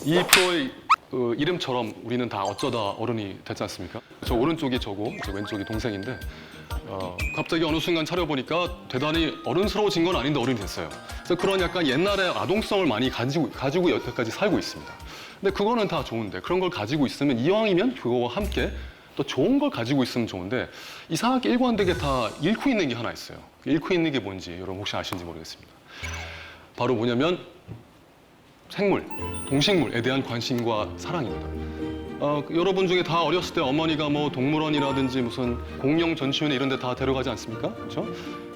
이 프로의 이름처럼 우리는 다 어쩌다 어른이 됐지 않습니까? 저 오른쪽이 저고 저 왼쪽이 동생인데 갑자기 어느 순간 차려보니까 대단히 어른스러워진 건 아닌데 어른이 됐어요. 그래서 그런 약간 옛날의 아동성을 많이 가지고 여태까지 살고 있습니다. 근데 그거는 다 좋은데 그런 걸 가지고 있으면 이왕이면 그거와 함께 또 좋은 걸 가지고 있으면 좋은데 이상하게 일관되게 다 잃고 있는 게 하나 있어요. 잃고 있는 게 뭔지 여러분 혹시 아시는지 모르겠습니다. 바로 뭐냐면 생물, 동식물에 대한 관심과 사랑입니다. 여러분 중에 다 어렸을 때 어머니가 뭐 동물원이라든지 무슨 공룡 전시회 이런 데 다 데려가지 않습니까? 그렇죠?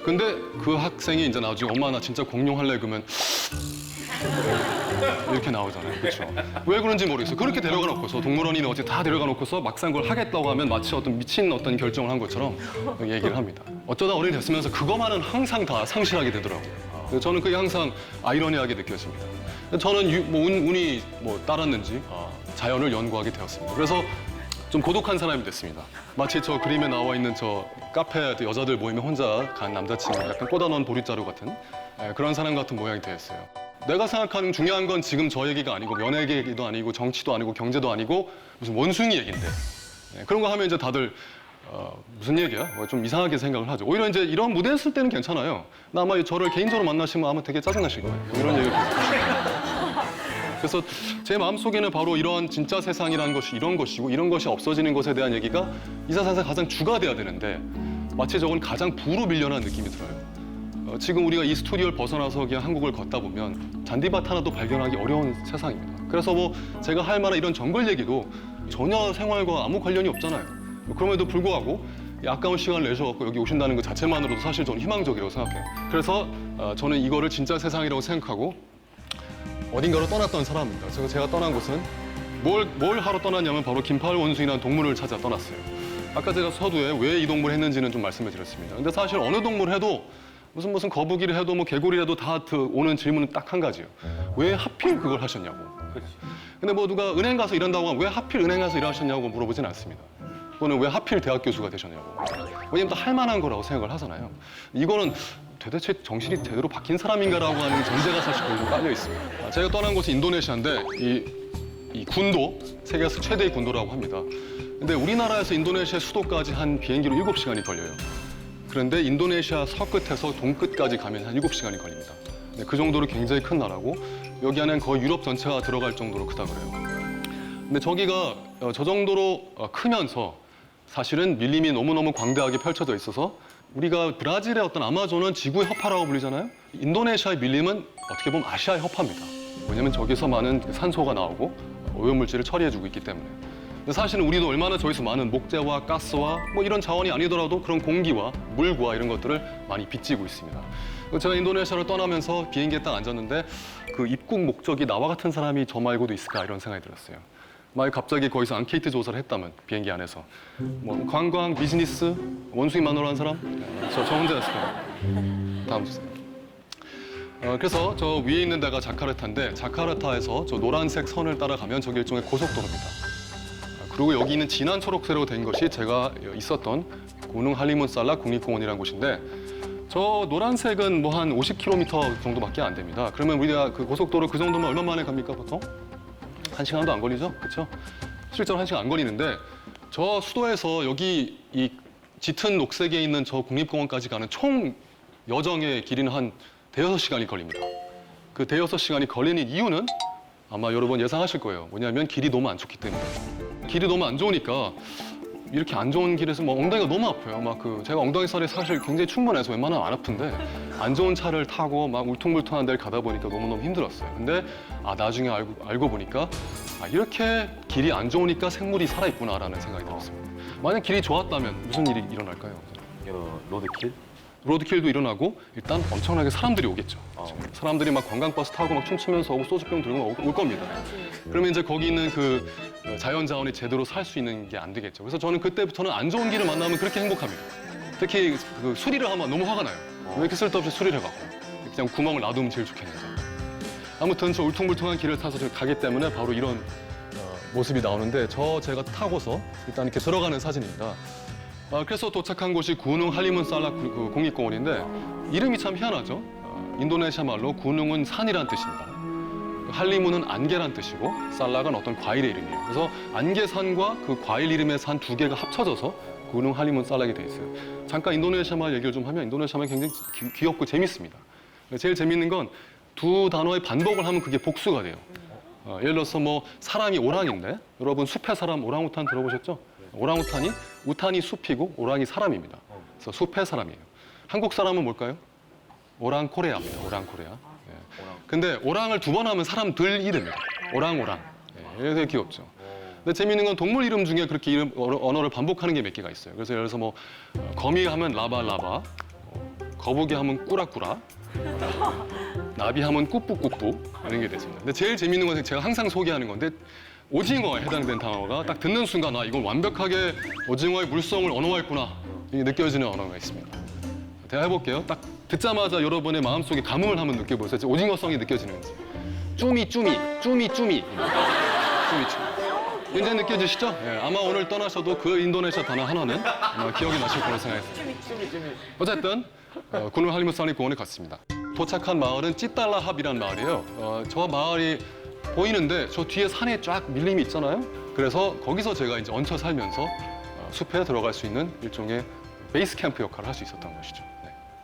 근데 그 학생이 이제 나중에 엄마 나 진짜 공룡 할래 그러면 이렇게 나오잖아요. 그렇죠? 왜 그런지 모르겠어요. 그렇게 데려가 놓고서 동물원이나 어디 다 데려가 놓고서 막상 그걸 하겠다고 하면 마치 어떤 미친 어떤 결정을 한 것처럼 얘기를 합니다. 어쩌다 어른이 됐으면서 그것만은 항상 다 상실하게 되더라고요. 저는 그게 항상 아이러니하게 느껴집니다. 저는 운이 따랐는지 자연을 연구하게 되었습니다. 그래서 좀 고독한 사람이 됐습니다. 마치 저 그림에 나와 있는 저 카페 여자들 모임에 혼자 간 남자친구, 약간 꽂아놓은 보릿자루 같은 그런 사람 같은 모양이 되었어요. 내가 생각하는 중요한 건 지금 저 얘기가 아니고 연애 얘기도 아니고 정치도 아니고 경제도 아니고 무슨 원숭이 얘기인데 그런 거 하면 이제 다들 무슨 얘기야? 좀 이상하게 생각을 하죠. 오히려 이제 이런 무대에 쓸 때는 괜찮아요. 나 아마 저를 개인적으로 만나시면 아마 되게 짜증나실 거예요. 이런 얘기를 계속 하시고. 그래서 제 마음속에는 바로 이런 진짜 세상이라는 것이 이런 것이고 이런 것이 없어지는 것에 대한 얘기가 이 세상에서 가장 주가 돼야 되는데 마치 저건 가장 부로 밀려난 느낌이 들어요. 지금 우리가 이 스튜디오를 벗어나서 그냥 한국을 걷다 보면 잔디밭 하나도 발견하기 어려운 세상입니다. 그래서 제가 할 만한 이런 정글 얘기도 전혀 생활과 아무 관련이 없잖아요. 그럼에도 불구하고 아까운 시간을 내셔갖고 여기 오신다는 것 자체만으로도 사실 저는 희망적이라고 생각해요. 그래서 저는 이거를 진짜 세상이라고 생각하고 어딘가로 떠났던 사람입니다. 그래서 제가 떠난 곳은 뭘 하러 떠났냐면 바로 긴팔 원숭이라는 동물을 찾아 떠났어요. 아까 제가 서두에 왜 이 동물을 했는지는 좀 말씀을 드렸습니다. 근데 사실 어느 동물 해도 무슨 거북이를 해도 개구리를 해도 다 오는 질문은 딱 한 가지예요. 왜 하필 그걸 하셨냐고. 근데 누가 은행 가서 일한다고 하면 왜 하필 은행 가서 일하셨냐고 물어보진 않습니다. 또는 왜 하필 대학 교수가 되셨냐고. 왜냐면 또 할 만한 거라고 생각을 하잖아요. 이거는 도대체 정신이 제대로 박힌 사람인가라고 하는 전제가 사실 거기에 깔려 있습니다. 제가 떠난 곳은 인도네시아인데 이 군도 세계에서 최대의 군도라고 합니다. 근데 우리나라에서 인도네시아 수도까지 한 비행기로 7시간이 걸려요. 그런데 인도네시아 서끝에서 동끝까지 가면 한 7시간이 걸립니다. 그 정도로 굉장히 큰 나라고 여기 안에는 거의 유럽 전체가 들어갈 정도로 크다 그래요. 근데 저기가 저 정도로 크면서 사실은 밀림이 너무너무 광대하게 펼쳐져 있어서 우리가 브라질의 어떤 아마존은 지구의 허파라고 불리잖아요. 인도네시아의 밀림은 어떻게 보면 아시아의 허파입니다. 왜냐면 저기서 많은 산소가 나오고 오염물질을 처리해주고 있기 때문에. 근데 사실은 우리도 얼마나 저기서 많은 목재와 가스와 이런 자원이 아니더라도 그런 공기와 물과 이런 것들을 많이 빚지고 있습니다. 제가 인도네시아를 떠나면서 비행기에 딱 앉았는데 그 입국 목적이 나와 같은 사람이 저 말고도 있을까 이런 생각이 들었어요. 만약 갑자기 거기서 앙케이트 조사를 했다면 비행기 안에서 관광, 비즈니스, 원숭이 만나러 한 사람? 저 혼자였을 거예요. 다음 주세요. 그래서 저 위에 있는 데가 자카르타인데 자카르타에서 저 노란색 선을 따라가면 저기 일종의 고속도로입니다. 그리고 여기 있는 진한 초록색으로 된 것이 제가 있었던 고능 할리문살라 국립공원이라는 곳인데 저 노란색은 한 50km 정도밖에 안 됩니다. 그러면 우리가 그 고속도로 그 정도면 얼마 만에 갑니까 보통? 1시간도 안 걸리죠? 그렇죠? 실제로 1시간 안 걸리는데 저 수도에서 여기 이 짙은 녹색에 있는 저 국립공원까지 가는 총 여정의 길이는 한 대여섯 시간이 걸립니다. 그 대여섯 시간이 걸리는 이유는 아마 여러분 예상하실 거예요. 뭐냐면 길이 너무 안 좋기 때문에. 길이 너무 안 좋으니까 이렇게 안 좋은 길에서 엉덩이가 너무 아파요. 제가 엉덩이 살이 사실 굉장히 충분해서 웬만하면 안 아픈데 안 좋은 차를 타고 울퉁불퉁한 데를 가다 보니까 너무너무 힘들었어요. 근데 나중에 알고 보니까 이렇게 길이 안 좋으니까 생물이 살아있구나라는 생각이 들었습니다. 만약 길이 좋았다면 무슨 일이 일어날까요? 로드킬? 로드킬도 일어나고 일단 엄청나게 사람들이 오겠죠. 사람들이 관광버스 타고 춤추면서 오고 소주병 들고 올 겁니다. 그러면 이제 거기 있는 그 자연 자원이 제대로 살 수 있는 게 안 되겠죠. 그래서 저는 그때부터는 안 좋은 길을 만나면 그렇게 행복합니다. 특히 그 수리를 하면 너무 화가 나요. 왜 이렇게 쓸데없이 수리를 해갖고 그냥 구멍을 놔두면 제일 좋겠는데. 아무튼 저 울퉁불퉁한 길을 타서 가기 때문에 바로 이런 모습이 나오는데 제가 타고서 일단 이렇게 들어가는 사진입니다. 그래서 도착한 곳이 구능 할리문살라 국립공원인데 이름이 참 희한하죠. 인도네시아 말로 구능은 산이란 뜻입니다. 할리무는 안개란 뜻이고 살라가 어떤 과일의 이름이에요. 그래서 안개산과 그 과일 이름의 산 두 개가 합쳐져서 구능 할리문 살라게 돼 있어요. 잠깐 인도네시아 말 얘기를 좀 하면 인도네시아 말 굉장히 귀엽고 재밌습니다. 제일 재밌는 건 두 단어의 반복을 하면 그게 복수가 돼요. 예를 들어서 뭐 사람이 오랑인데 여러분 숲의 사람 오랑우탄 들어보셨죠? 오랑우탄이 우탄이 숲이고 오랑이 사람입니다. 그래서 숲의 사람이에요. 한국 사람은 뭘까요? 오랑코레아입니다. 오랑코레아. 예. 근데 오랑을 두 번 하면 사람들 이름이에요. 오랑오랑. 예, 그래서 귀엽죠. 근데 재미있는 건 동물 이름 중에 그렇게 언어를 반복하는 게 몇 개가 있어요. 그래서 예를 들어서 뭐 거미 하면 라바라바, 거북이 하면 꾸라꾸라, 나비 하면 꾸뿌꾸뿌 이런 게 됐습니다. 근데 제일 재미있는 건 제가 항상 소개하는 건데 오징어에 해당되는 단어가 딱 듣는 순간 아 이건 완벽하게 오징어의 물성을 언어화했구나 이게 느껴지는 언어가 있습니다. 제가 해볼게요. 딱 듣자마자 여러분의 마음속에 감흥을 한번 느껴보세요. 오징어성이 느껴지는지. 쭈미. 굉장히 느껴지시죠? 예, 아마 오늘 떠나셔도 그 인도네시아 단어 하나는 아마 기억이 나실 거라고 생각했습니다. 어쨌든 구능 할리무 살라게 공원에 갔습니다. 도착한 마을은 찌딸라합이라는 마을이에요. 저 마을이 보이는데 저 뒤에 산에 쫙 밀림이 있잖아요. 그래서 거기서 제가 이제 얹혀 살면서 숲에 들어갈 수 있는 일종의 베이스 캠프 역할을 할 수 있었던 것이죠.